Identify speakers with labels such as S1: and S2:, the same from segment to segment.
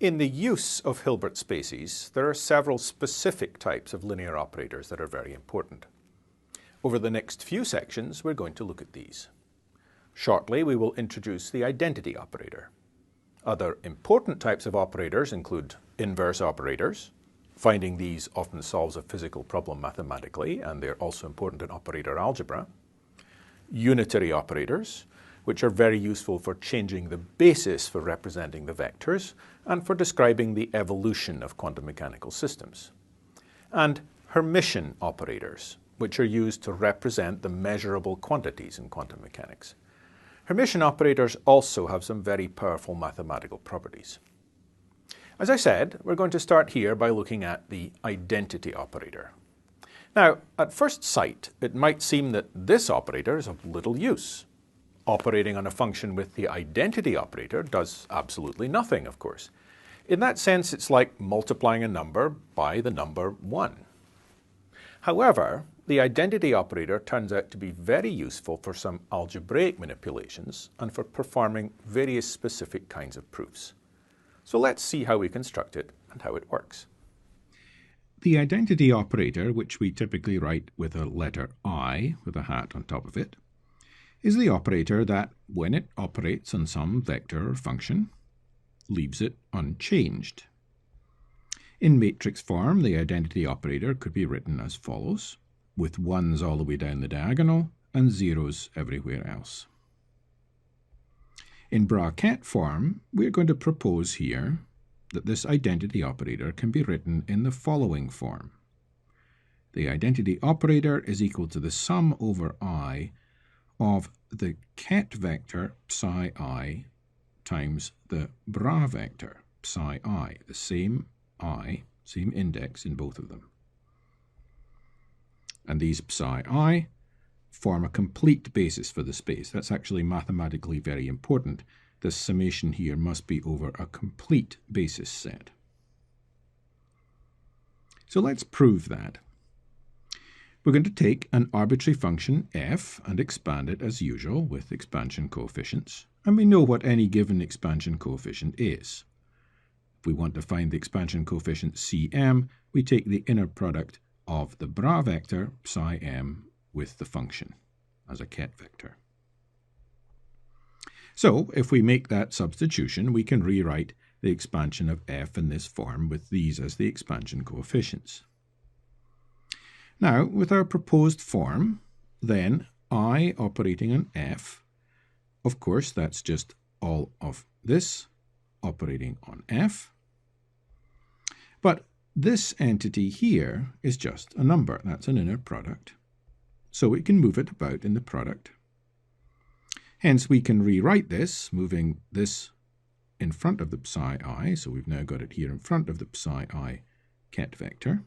S1: In the use of Hilbert spaces, there are several specific types of linear operators that are very important. Over the next few sections, we're going to look at these. Shortly, we will introduce the identity operator. Other important types of operators include inverse operators. Finding these often solves a physical problem mathematically, and they're also important in operator algebra. Unitary operators, which are very useful for changing the basis for representing the vectors and for describing the evolution of quantum mechanical systems. And Hermitian operators, which are used to represent the measurable quantities in quantum mechanics. Hermitian operators also have some very powerful mathematical properties. As I said, we're going to start here by looking at the identity operator. Now, at first sight, it might seem that this operator is of little use. Operating on a function with the identity operator does absolutely nothing, of course. In that sense, it's like multiplying a number by the number 1. However, the identity operator turns out to be very useful for some algebraic manipulations and for performing various specific kinds of proofs. So let's see how we construct it and how it works.
S2: The identity operator, which we typically write with a letter I with a hat on top of it, is the operator that, when it operates on some vector or function, leaves it unchanged. In matrix form, the identity operator could be written as follows, with 1s all the way down the diagonal and 0s everywhere else. In bracket form, we're going to propose here that this identity operator can be written in the following form. The identity operator is equal to the sum over I of the ket vector psi I times the bra vector psi I, the same I, same index in both of them. And these psi I form a complete basis for the space. That's actually mathematically very important. This summation here must be over a complete basis set. So let's prove that. We're going to take an arbitrary function f and expand it as usual with expansion coefficients. And we know what any given expansion coefficient is. If we want to find the expansion coefficient Cm, we take the inner product of the bra vector psi m with the function as a ket vector. So if we make that substitution, we can rewrite the expansion of f in this form with these as the expansion coefficients. Now, with our proposed form, then I operating on f, of course that's just all of this operating on f, but this entity here is just a number. That's an inner product. So we can move it about in the product. Hence, we can rewrite this, moving this in front of the psi I. So we've now got it here in front of the psi I ket vector.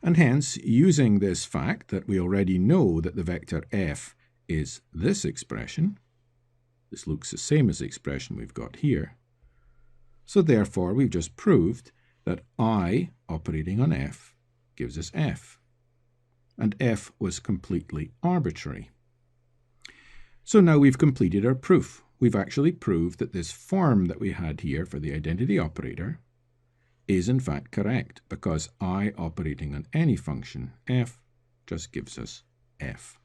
S2: And hence, using this fact that we already know that the vector f is this expression, this looks the same as the expression we've got here. So therefore, we've just proved that I operating on f gives us f. And f was completely arbitrary. So now we've completed our proof. We've actually proved that this form that we had here for the identity operator is in fact correct, because I operating on any function f just gives us f.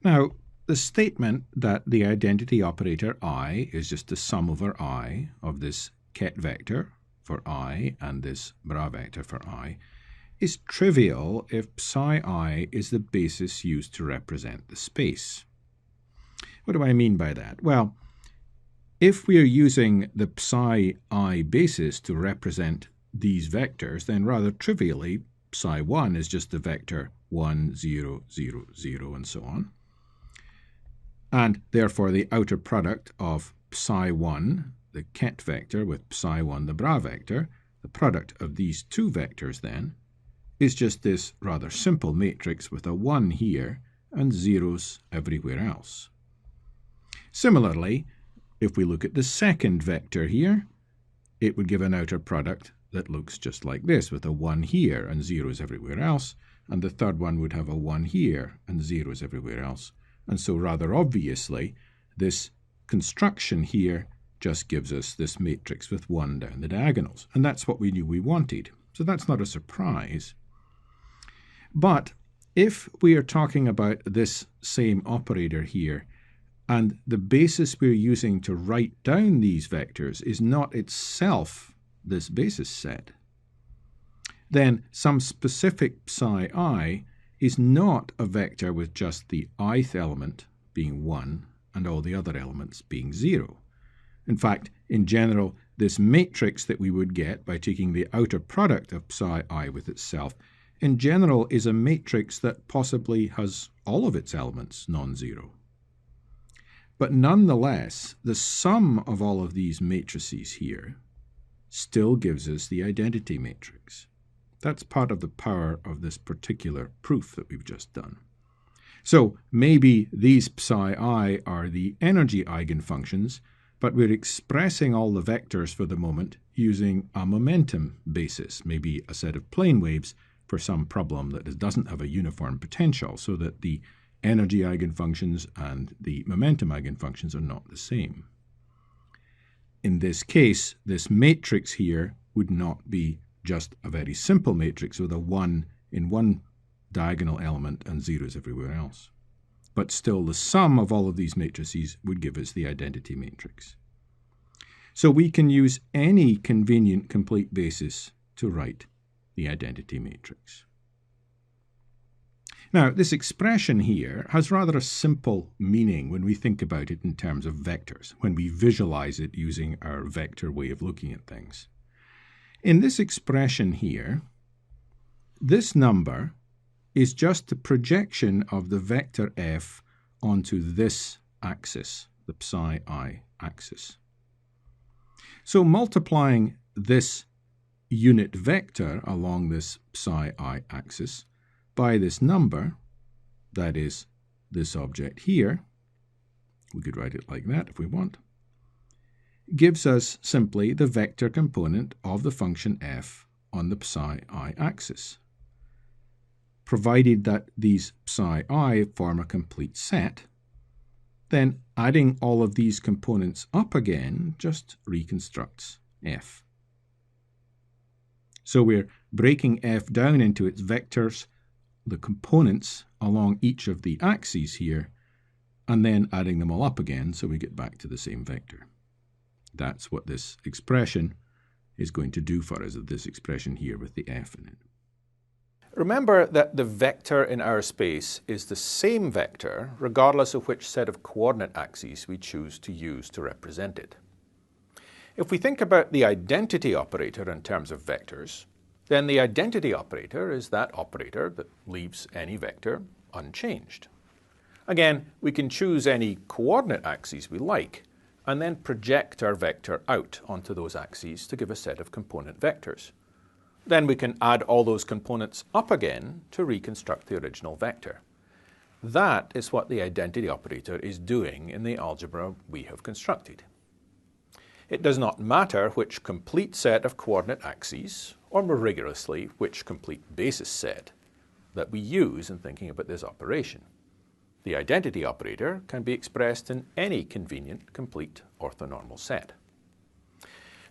S2: Now, the statement that the identity operator I is just the sum over I of this ket vector for I and this bra vector for I is trivial if psi I is the basis used to represent the space. What do I mean by that? Well, if we are using the psi I basis to represent these vectors, then rather trivially, psi 1 is just the vector 1, 0, 0, 0, and so on. And therefore, the outer product of psi 1, the ket vector, with psi 1, the bra vector, the product of these two vectors then, is just this rather simple matrix with a 1 here and zeros everywhere else. Similarly, if we look at the second vector here, it would give an outer product that looks just like this, with a 1 here and zeros everywhere else, and the third one would have a 1 here and zeros everywhere else. And so rather obviously, this construction here just gives us this matrix with 1 down the diagonals. And that's what we knew we wanted. So that's not a surprise. But if we are talking about this same operator here, and the basis we're using to write down these vectors is not itself this basis set, then some specific psi I is not a vector with just the ith element being 1 and all the other elements being 0. In fact, in general, this matrix that we would get by taking the outer product of psi I with itself, in general is a matrix that possibly has all of its elements non-zero. But nonetheless, the sum of all of these matrices here still gives us the identity matrix. That's part of the power of this particular proof that we've just done. So maybe these psi I are the energy eigenfunctions, but we're expressing all the vectors for the moment using a momentum basis, maybe a set of plane waves for some problem that doesn't have a uniform potential, so that the energy eigenfunctions and the momentum eigenfunctions are not the same. In this case, this matrix here would not be just a very simple matrix with a 1 in one diagonal element and zeros everywhere else. But still, the sum of all of these matrices would give us the identity matrix. So we can use any convenient complete basis to write the identity matrix. Now, this expression here has rather a simple meaning when we think about it in terms of vectors, when we visualize it using our vector way of looking at things. In this expression here, this number is just the projection of the vector f onto this axis, the psi I axis. So multiplying this unit vector along this psi I axis by this number, that is this object here, we could write it like that if we want, gives us simply the vector component of the function f on the psi I axis. Provided that these psi I form a complete set, then adding all of these components up again just reconstructs f. So we're breaking f down into its vectors, the components along each of the axes here, and then adding them all up again so we get back to the same vector. That's what this expression is going to do for us, this expression here with the f in it.
S1: Remember that the vector in our space is the same vector regardless of which set of coordinate axes we choose to use to represent it. If we think about the identity operator in terms of vectors, then the identity operator is that operator that leaves any vector unchanged. Again, we can choose any coordinate axes we like and then project our vector out onto those axes to give a set of component vectors. Then we can add all those components up again to reconstruct the original vector. That is what the identity operator is doing in the algebra we have constructed. It does not matter which complete set of coordinate axes, or more rigorously, which complete basis set that we use in thinking about this operation. The identity operator can be expressed in any convenient complete orthonormal set.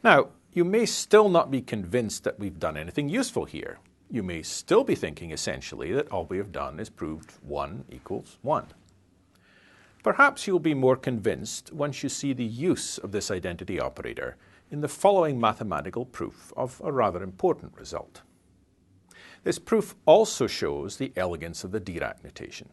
S1: Now, you may still not be convinced that we've done anything useful here. You may still be thinking essentially that all we have done is proved 1 equals 1. Perhaps you'll be more convinced once you see the use of this identity operator in the following mathematical proof of a rather important result. This proof also shows the elegance of the Dirac notation.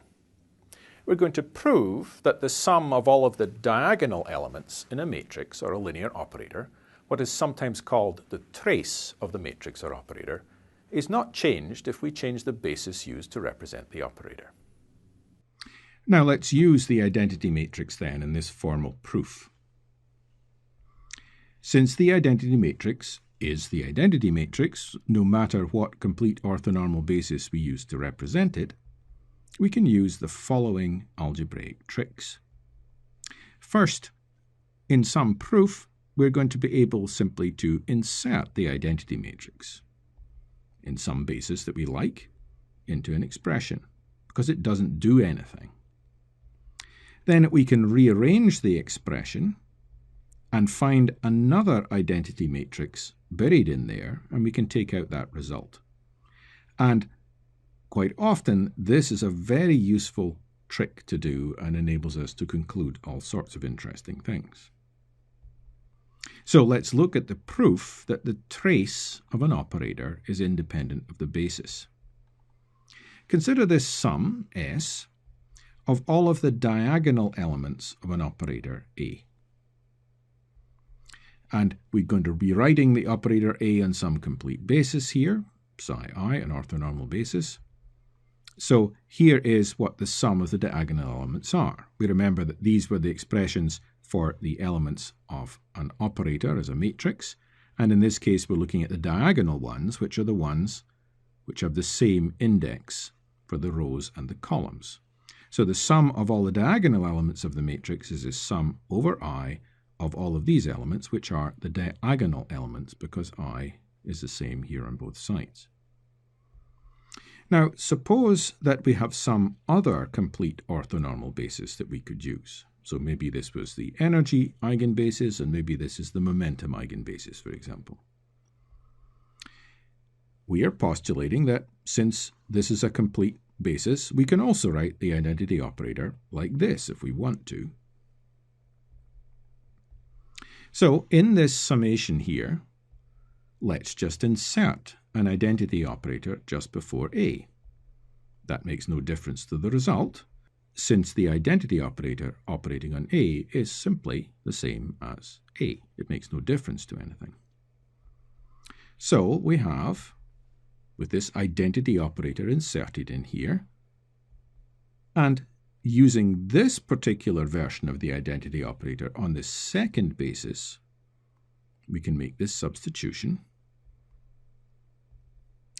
S1: We're going to prove that the sum of all of the diagonal elements in a matrix or a linear operator, what is sometimes called the trace of the matrix or operator, is not changed if we change the basis used to represent the operator.
S2: Now let's use the identity matrix then in this formal proof. Since the identity matrix is the identity matrix, no matter what complete orthonormal basis we use to represent it, we can use the following algebraic tricks. First, in some proof, we're going to be able simply to insert the identity matrix in some basis that we like into an expression, because it doesn't do anything. Then we can rearrange the expression and find another identity matrix buried in there, and we can take out that result. And quite often, this is a very useful trick to do and enables us to conclude all sorts of interesting things. So let's look at the proof that the trace of an operator is independent of the basis. Consider this sum, S, of all of the diagonal elements of an operator A. And we're going to be writing the operator A on some complete basis here, psi I, an orthonormal basis. So here is what the sum of the diagonal elements are. We remember that these were the expressions for the elements of an operator as a matrix, and in this case we're looking at the diagonal ones, which are the ones which have the same index for the rows and the columns. So the sum of all the diagonal elements of the matrix is the sum over I of all of these elements, which are the diagonal elements, because I is the same here on both sides. Now, suppose that we have some other complete orthonormal basis that we could use. So maybe this was the energy eigenbasis, and maybe this is the momentum eigenbasis, for example. We are postulating that since this is a complete basis, we can also write the identity operator like this if we want to. So in this summation here, let's just insert an identity operator just before A. That makes no difference to the result, since the identity operator operating on A is simply the same as A. It makes no difference to anything. So we have, with this identity operator inserted in here, and using this particular version of the identity operator on the second basis, we can make this substitution.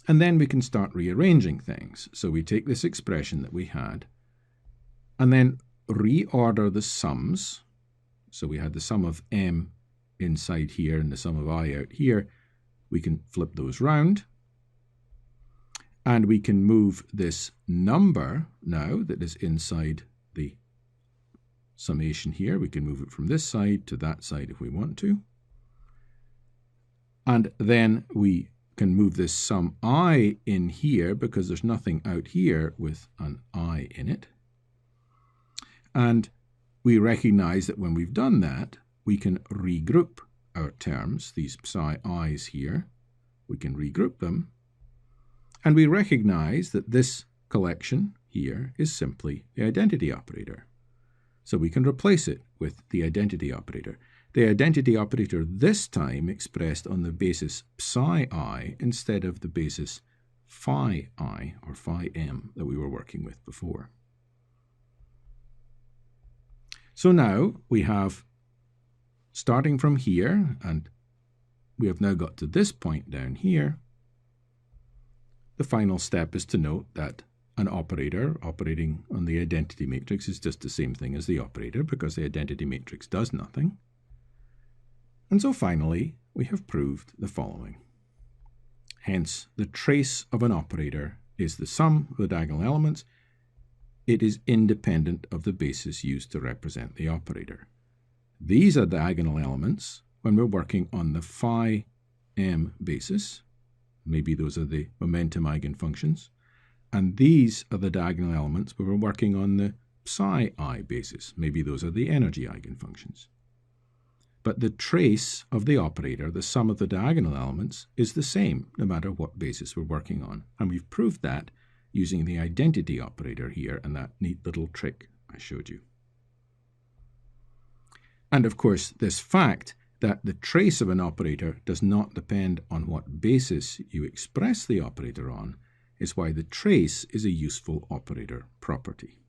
S2: And then we can start rearranging things. So we take this expression that we had and then reorder the sums. So we had the sum of M inside here and the sum of I out here. We can flip those round. And we can move this number now that is inside the summation here. We can move it from this side to that side if we want to. And then we can move this sum I in here because there's nothing out here with an I in it. And we recognize that when we've done that, we can regroup our terms, these psi i's here. We can regroup them. And we recognize that this collection here is simply the identity operator. So we can replace it with the identity operator. The identity operator this time expressed on the basis psi I instead of the basis phi I or phi m that we were working with before. So now we have, starting from here, and we have now got to this point down here, the final step is to note that an operator operating on the identity matrix is just the same thing as the operator because the identity matrix does nothing. And so finally, we have proved the following. Hence, the trace of an operator is the sum of the diagonal elements. It is independent of the basis used to represent the operator. These are diagonal elements when we're working on the phi m basis. Maybe those are the momentum eigenfunctions. And these are the diagonal elements when we're working on the psi I basis. Maybe those are the energy eigenfunctions. But the trace of the operator, the sum of the diagonal elements, is the same no matter what basis we're working on. And we've proved that using the identity operator here and that neat little trick I showed you. And of course, this fact that the trace of an operator does not depend on what basis you express the operator on is why the trace is a useful operator property.